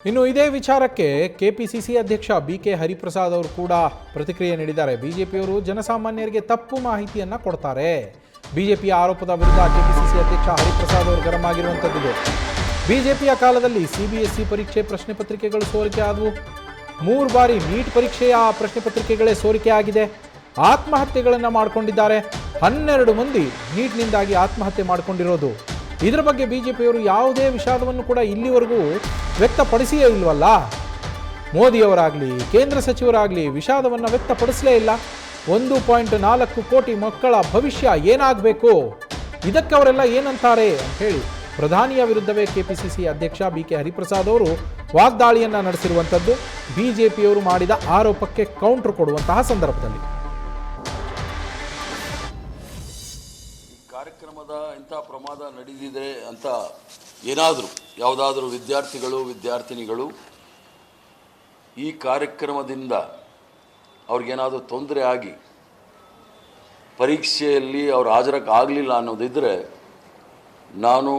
ಇನ್ನು ಇದೇ ವಿಚಾರಕ್ಕೆ ಕೆಪಿಸಿಸಿ ಅಧ್ಯಕ್ಷ ಬಿಕೆ ಹರಿಪ್ರಸಾದ್ ಅವರು ಕೂಡ ಪ್ರತಿಕ್ರಿಯೆ ನೀಡಿದ್ದಾರೆ. ಬಿಜೆಪಿಯವರು ಜನಸಾಮಾನ್ಯರಿಗೆ ತಪ್ಪು ಮಾಹಿತಿಯನ್ನ ಕೊಡ್ತಾರೆ. ಬಿಜೆಪಿಯ ಆರೋಪದ ವಿರುದ್ಧ ಕೆಪಿಸಿಸಿ ಅಧ್ಯಕ್ಷ ಹರಿಪ್ರಸಾದ್ ಅವರು ಗರಂ ಆಗಿರುವಂಥದ್ದು. ಬಿಜೆಪಿಯ ಕಾಲದಲ್ಲಿ ಸಿಬಿಎಸ್ಇ ಪರೀಕ್ಷೆ ಪ್ರಶ್ನೆ ಪತ್ರಿಕೆಗಳು ಸೋರಿಕೆ ಆದವು. 3 ಬಾರಿ ನೀಟ್ ಪರೀಕ್ಷೆಯ ಪ್ರಶ್ನೆ ಪತ್ರಿಕೆಗಳೇ ಸೋರಿಕೆ ಆಗಿದೆ. ಆತ್ಮಹತ್ಯೆಗಳನ್ನು ಮಾಡಿಕೊಂಡಿದ್ದಾರೆ. 12 ಮಂದಿ ನೀಟ್ನಿಂದಾಗಿ ಆತ್ಮಹತ್ಯೆ ಮಾಡಿಕೊಂಡಿರೋದು. ಇದರ ಬಗ್ಗೆ ಬಿಜೆಪಿಯವರು ಯಾವುದೇ ವಿಷಾದವನ್ನು ಕೂಡ ಇಲ್ಲಿವರೆಗೂ ವ್ಯಕ್ತಪಡಿಸಿಯೇ ಇಲ್ವಲ್ಲ. ಮೋದಿಯವರಾಗಲಿ ಕೇಂದ್ರ ಸಚಿವರಾಗಲಿ ವಿಷಾದವನ್ನು ವ್ಯಕ್ತಪಡಿಸಲೇ ಇಲ್ಲ. 1.4 ಕೋಟಿ ಮಕ್ಕಳ ಭವಿಷ್ಯ ಏನಾಗಬೇಕು, ಇದಕ್ಕೆ ಅವರೆಲ್ಲ ಏನಂತಾರೆ ಅಂತ ಹೇಳಿ ಪ್ರಧಾನಿಯ ವಿರುದ್ಧವೇ ಕೆಪಿಸಿಸಿ ಅಧ್ಯಕ್ಷ ಬಿಕೆ ಹರಿಪ್ರಸಾದ್ ಅವರು ವಾಗ್ದಾಳಿಯನ್ನ ನಡೆಸಿರುವಂಥದ್ದು. ಬಿಜೆಪಿಯವರು ಮಾಡಿದ ಆರೋಪಕ್ಕೆ ಕೌಂಟರ್ ಕೊಡುವಂತಹ ಸಂದರ್ಭದಲ್ಲಿ ಕಾರ್ಯಕ್ರಮದ ಇಂಥ ಪ್ರಮಾದ ನಡೆದಿದೆ ಅಂತ ಏನಾದರೂ ಯಾವುದಾದ್ರೂ ವಿದ್ಯಾರ್ಥಿನಿಗಳು ಈ ಕಾರ್ಯಕ್ರಮದಿಂದ ಅವ್ರಿಗೇನಾದರೂ ತೊಂದರೆ ಆಗಿ ಪರೀಕ್ಷೆಯಲ್ಲಿ ಅವ್ರು ಹಾಜರಾಗಲಿಲ್ಲ ಅನ್ನೋದಿದ್ದರೆ ನಾನು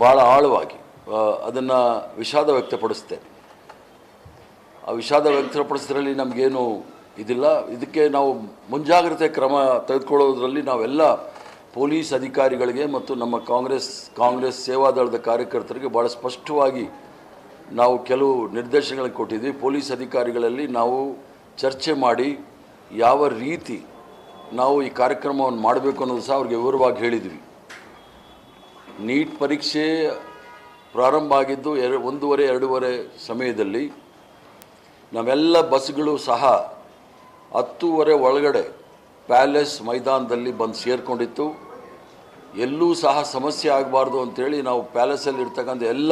ಭಾಳ ಆಳವಾಗಿ ಅದನ್ನು ವಿಷಾದ ವ್ಯಕ್ತಪಡಿಸ್ತೇನೆ. ಆ ವಿಷಾದ ವ್ಯಕ್ತಪಡಿಸೋದ್ರಲ್ಲಿ ನಮಗೇನು ಇದಿಲ್ಲ. ಇದಕ್ಕೆ ನಾವು ಮುಂಜಾಗ್ರತೆ ಕ್ರಮ ತೆಗೆದುಕೊಳ್ಳೋದ್ರಲ್ಲಿ ನಾವೆಲ್ಲ ಪೊಲೀಸ್ ಅಧಿಕಾರಿಗಳಿಗೆ ಮತ್ತು ನಮ್ಮ ಕಾಂಗ್ರೆಸ್ ಸೇವಾದಳದ ಕಾರ್ಯಕರ್ತರಿಗೆ ಭಾಳ ಸ್ಪಷ್ಟವಾಗಿ ನಾವು ಕೆಲವು ನಿರ್ದೇಶನಗಳನ್ನು ಕೊಟ್ಟಿದ್ವಿ. ಪೊಲೀಸ್ ಅಧಿಕಾರಿಗಳಲ್ಲಿ ನಾವು ಚರ್ಚೆ ಮಾಡಿ ಯಾವ ರೀತಿ ನಾವು ಈ ಕಾರ್ಯಕ್ರಮವನ್ನು ಮಾಡಬೇಕು ಅನ್ನೋದು ಸಹ ಅವ್ರಿಗೆ ವಿವರವಾಗಿ ಹೇಳಿದ್ವಿ. ನೀಟ್ ಪರೀಕ್ಷೆ ಪ್ರಾರಂಭ ಆಗಿದ್ದು 1:30-2:30 ಸಮಯದಲ್ಲಿ ನಾವೆಲ್ಲ ಬಸ್ಗಳು ಸಹ 10:30 ಒಳಗಡೆ ಪ್ಯಾಲೇಸ್ ಮೈದಾನದಲ್ಲಿ ಬಂದು ಸೇರಿಕೊಂಡಿತ್ತು. ಎಲ್ಲೂ ಸಹ ಸಮಸ್ಯೆ ಆಗಬಾರ್ದು ಅಂಥೇಳಿ ನಾವು ಪ್ಯಾಲೇಸಲ್ಲಿ ಇರ್ತಕ್ಕಂಥ ಎಲ್ಲ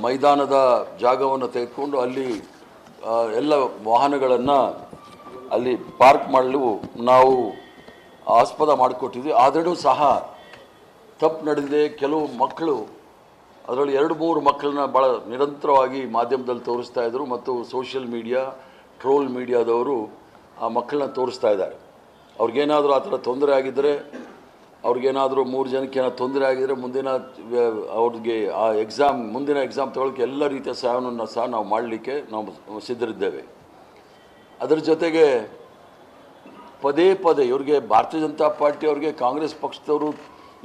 ಮೈದಾನದ ಜಾಗವನ್ನು ತೆಗೆದುಕೊಂಡು ಅಲ್ಲಿ ಎಲ್ಲ ವಾಹನಗಳನ್ನು ಅಲ್ಲಿ ಪಾರ್ಕ್ ಮಾಡಲು ನಾವು ಆಸ್ಪದ ಮಾಡಿಕೊಟ್ಟಿದ್ವಿ. ಆದರೂ ಸಹ ತಪ್ಪು ನಡೆದಿದೆ. ಕೆಲವು ಮಕ್ಕಳು ಅದರಲ್ಲಿ 2-3 ಮಕ್ಕಳನ್ನ ಭಾಳ ನಿರಂತರವಾಗಿ ಮಾಧ್ಯಮದಲ್ಲಿ ತೋರಿಸ್ತಾ ಇದ್ದರು ಮತ್ತು ಸೋಷಿಯಲ್ ಮೀಡಿಯಾ ಟ್ರೋಲ್ ಮೀಡಿಯಾದವರು ಆ ಮಕ್ಕಳನ್ನ ತೋರಿಸ್ತಾ ಇದ್ದಾರೆ. ಅವ್ರಿಗೇನಾದರೂ ಆ ಥರ ತೊಂದರೆ ಆಗಿದ್ದರೆ, ಅವ್ರಿಗೇನಾದರೂ 3 ಜನಕ್ಕೆ ಏನಾದರೂ ತೊಂದರೆ ಆಗಿದ್ದರೆ ಅವ್ರಿಗೆ ಆ ಮುಂದಿನ ಎಕ್ಸಾಮ್ ತೊಗೊಳಕ್ಕೆ ಎಲ್ಲ ರೀತಿಯ ಸಹಾಯವನ್ನು ಸಹ ನಾವು ಮಾಡಲಿಕ್ಕೆ ನಾವು ಸಿದ್ಧರಿದ್ದೇವೆ. ಅದರ ಜೊತೆಗೆ ಪದೇ ಇವ್ರಿಗೆ ಭಾರತೀಯ ಜನತಾ ಪಾರ್ಟಿಯವ್ರಿಗೆ ಕಾಂಗ್ರೆಸ್ ಪಕ್ಷದವರು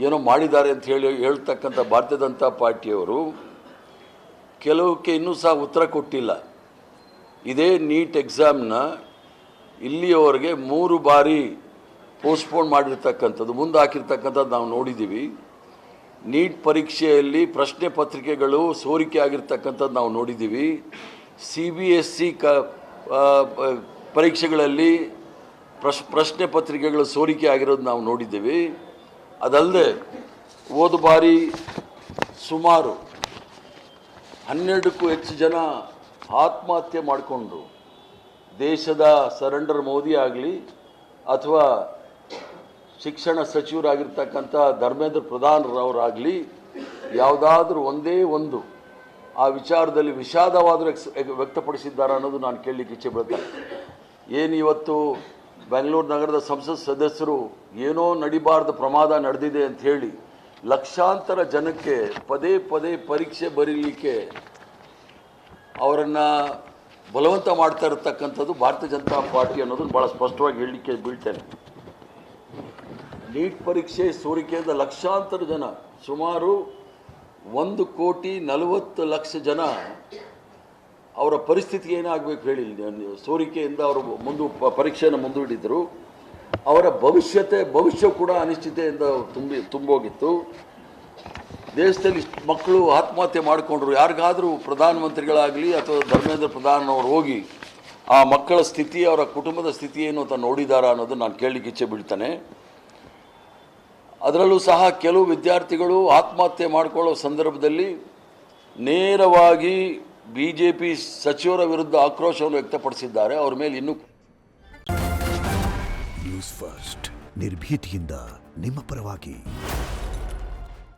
ಏನೋ ಮಾಡಿದ್ದಾರೆ ಅಂತ ಹೇಳ್ತಕ್ಕಂಥ ಭಾರತೀಯ ಜನತಾ ಪಾರ್ಟಿಯವರು ಕೆಲವಕ್ಕೆ ಇನ್ನೂ ಸಹ ಉತ್ತರ ಕೊಟ್ಟಿಲ್ಲ. ಇದೇ ನೀಟ್ ಎಕ್ಸಾಮ್ನ ಇಲ್ಲಿಯವರೆಗೆ 3 ಬಾರಿ ಪೋಸ್ಟ್ಪೋನ್ ಮಾಡಿರ್ತಕ್ಕಂಥದ್ದು, ಮುಂದೆ ಹಾಕಿರ್ತಕ್ಕಂಥದ್ದು ನಾವು ನೋಡಿದ್ದೀವಿ. ನೀಟ್ ಪರೀಕ್ಷೆಯಲ್ಲಿ ಪ್ರಶ್ನೆ ಪತ್ರಿಕೆಗಳು ಸೋರಿಕೆ ಆಗಿರ್ತಕ್ಕಂಥದ್ದು ನಾವು ನೋಡಿದ್ದೀವಿ. CBSE ಪರೀಕ್ಷೆಗಳಲ್ಲಿ ಪ್ರಶ್ನೆ ಪತ್ರಿಕೆಗಳು ಸೋರಿಕೆ ಆಗಿರೋದು ನಾವು ನೋಡಿದ್ದೀವಿ. ಅದಲ್ಲದೆ ಹೋದ ಬಾರಿ ಸುಮಾರು 12ಕ್ಕೂ ಹೆಚ್ಚು ಜನ ಆತ್ಮಹತ್ಯೆ ಮಾಡಿಕೊಂಡ್ರು. ದೇಶದ ಸರೆಂಡರ್ ಮೋದಿ ಆಗಲಿ ಅಥವಾ ಶಿಕ್ಷಣ ಸಚಿವರಾಗಿರ್ತಕ್ಕಂಥ ಧರ್ಮೇಂದ್ರ ಪ್ರಧಾನರವರಾಗಲಿ ಯಾವುದಾದ್ರೂ ಒಂದೇ ಒಂದು ಆ ವಿಚಾರದಲ್ಲಿ ವಿಷಾದವಾದರೂ ವ್ಯಕ್ತಪಡಿಸಿದ್ದಾರೆ ಅನ್ನೋದು ನಾನು ಕೇಳಲಿಕ್ಕೆ ಇಚ್ಛೆ ಪಡ್ತೇನೆ. ಏನು ಇವತ್ತು ಬೆಂಗಳೂರು ನಗರದ ಸಂಸತ್ ಸದಸ್ಯರು ಏನೋ ನಡಿಬಾರ್ದ ಪ್ರಮಾದ ನಡೆದಿದೆ ಅಂತ ಹೇಳಿ ಲಕ್ಷಾಂತರ ಜನಕ್ಕೆ ಪದೇ ಪರೀಕ್ಷೆ ಬರೀಲಿಕ್ಕೆ ಅವರನ್ನು ಬಲವಂತ ಮಾಡ್ತಾ ಇರತಕ್ಕಂಥದ್ದು ಭಾರತೀಯ ಜನತಾ ಪಾರ್ಟಿ ಅನ್ನೋದನ್ನು ಭಾಳ ಸ್ಪಷ್ಟವಾಗಿ ಹೇಳಲಿಕ್ಕೆ ಬೀಳ್ತೇನೆ. ನೀಟ್ ಪರೀಕ್ಷೆ ಸೋರಿಕೆಯಿಂದ ಲಕ್ಷಾಂತರ ಜನ, ಸುಮಾರು 1,40,00,000 ಜನ ಅವರ ಪರಿಸ್ಥಿತಿ ಏನಾಗಬೇಕು ಹೇಳಿ, ಸೋರಿಕೆಯಿಂದ ಅವರು ಪರೀಕ್ಷೆಯನ್ನು ಮುಂದೂಡಿದರು. ಅವರ ಭವಿಷ್ಯ ಕೂಡ ಅನಿಶ್ಚಿತೆಯಿಂದ ತುಂಬೋಗಿತ್ತು. ದೇಶದಲ್ಲಿ ಮಕ್ಕಳು ಆತ್ಮಹತ್ಯೆ ಮಾಡಿಕೊಂಡ್ರು. ಯಾರಿಗಾದರೂ ಪ್ರಧಾನಮಂತ್ರಿಗಳಾಗಲಿ ಅಥವಾ ಧರ್ಮೇಂದ್ರ ಪ್ರಧಾನ್ ಅವರು ಹೋಗಿ ಆ ಮಕ್ಕಳ ಸ್ಥಿತಿ, ಅವರ ಕುಟುಂಬದ ಸ್ಥಿತಿ ಏನು ಅಂತ ನೋಡಿದಾರಾ ಅನ್ನೋದು ನಾನು ಕೇಳಲಿಕ್ಕೆ ಇಚ್ಛೆ ಬೀಳ್ತೇನೆ. ಅದರಲ್ಲೂ ಸಹ ಕೆಲವು ವಿದ್ಯಾರ್ಥಿಗಳು ಆತ್ಮಹತ್ಯೆ ಮಾಡಿಕೊಳ್ಳೋ ಸಂದರ್ಭದಲ್ಲಿ ನೇರವಾಗಿ ಬಿಜೆಪಿ ಸಚಿವರ ವಿರುದ್ಧ ಆಕ್ರೋಶವನ್ನು ವ್ಯಕ್ತಪಡಿಸಿದ್ದಾರೆ. ಅವರ ಮೇಲೆ ಇನ್ನೂ ನ್ಯೂಸ್ ಫಸ್ಟ್ ನಿರ್ಭೀತಿಯಿಂದ ನಿಮ್ಮ ಪರವಾಗಿ.